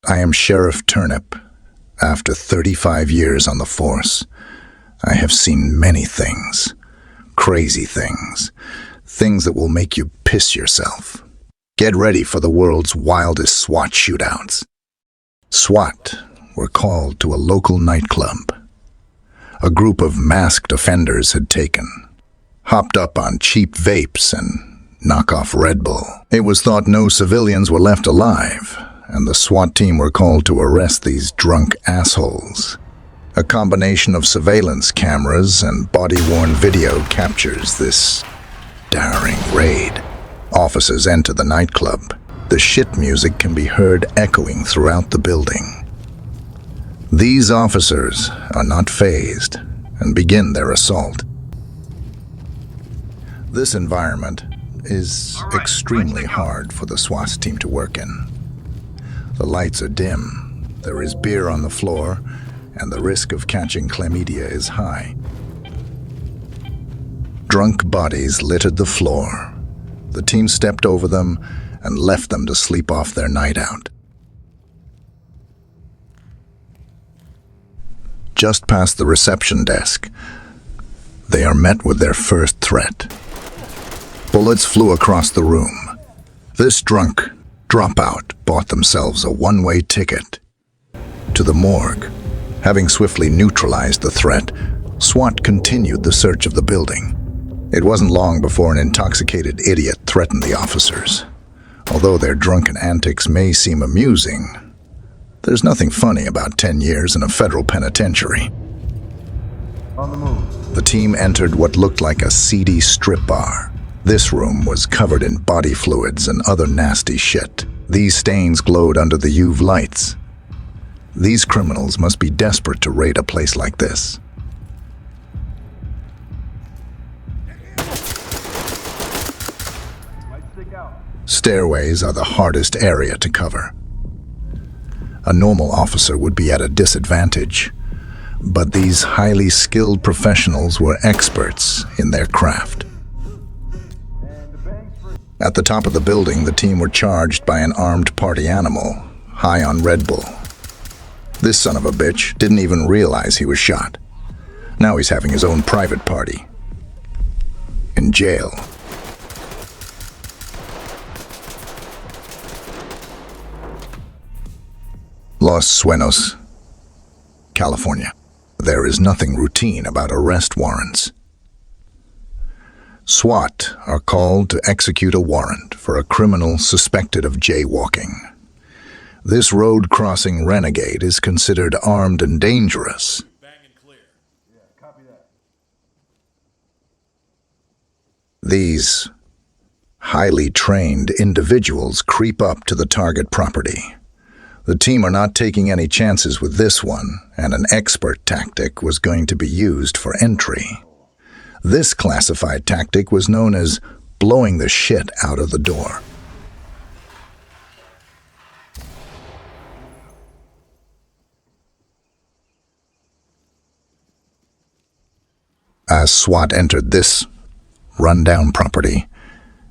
I am Sheriff Turnip. After 35 years on the force, I have seen many things. Crazy things. Things that will make you piss yourself. Get ready for the world's wildest SWAT shootouts. SWAT were called to a local nightclub. A group of masked offenders had hopped up on cheap vapes and knockoff Red Bull. It was thought no civilians were left alive, and the SWAT team were called to arrest these drunk assholes. A combination of surveillance cameras and body-worn video captures this daring raid. Officers enter the nightclub. The shit music can be heard echoing throughout the building. These officers are not fazed and begin their assault. This environment is extremely hard for the SWAT team to work in. The lights are dim, there is beer on the floor, and the risk of catching chlamydia is high. Drunk bodies littered the floor. The team stepped over them and left them to sleep off their night out. Just past the reception desk, they are met with their first threat. Bullets flew across the room. This drunk dropout bought themselves a one-way ticket to the morgue. Having swiftly neutralized the threat, SWAT continued the search of the building. It wasn't long before an intoxicated idiot threatened the officers. Although their drunken antics may seem amusing, there's nothing funny about 10 years in a federal penitentiary. On the move. The team entered what looked like a seedy strip bar. This room was covered in body fluids and other nasty shit. These stains glowed under the UV lights. These criminals must be desperate to raid a place like this. Stairways are the hardest area to cover. A normal officer would be at a disadvantage, but these highly skilled professionals were experts in their craft. At the top of the building, the team were charged by an armed party animal, high on Red Bull. This son of a bitch didn't even realize he was shot. Now he's having his own private party. In jail. Los Sueños, California. There is nothing routine about arrest warrants. SWAT are called to execute a warrant for a criminal suspected of jaywalking. This road-crossing renegade is considered armed and dangerous. Bang and clear. Yeah, copy that. These highly trained individuals creep up to the target property. The team are not taking any chances with this one, and an expert tactic was going to be used for entry. This classified tactic was known as blowing the shit out of the door. As SWAT entered this rundown property,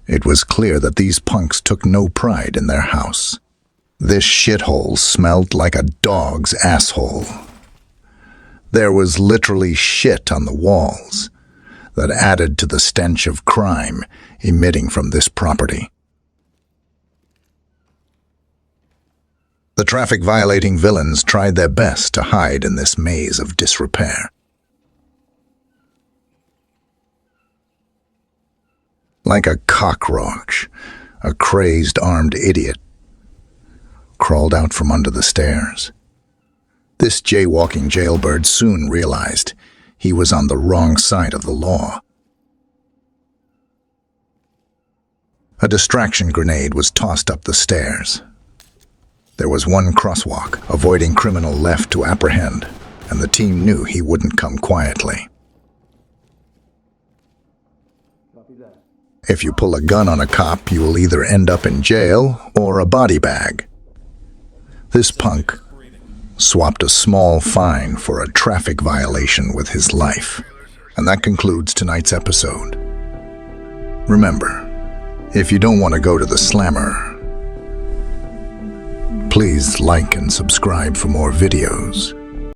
it was clear that these punks took no pride in their house. This shithole smelled like a dog's asshole. There was literally shit on the walls that added to the stench of crime emitting from this property. The traffic-violating villains tried their best to hide in this maze of disrepair. Like a cockroach, a crazed armed idiot crawled out from under the stairs. This jaywalking jailbird soon realized he was on the wrong side of the law. A distraction grenade was tossed up the stairs. There was one crosswalk, avoiding criminal left to apprehend, and the team knew he wouldn't come quietly. If you pull a gun on a cop, you will either end up in jail or a body bag. This punk swapped a small fine for a traffic violation with his life. And that concludes tonight's episode. Remember, if you don't want to go to the slammer, Please like and subscribe for more videos.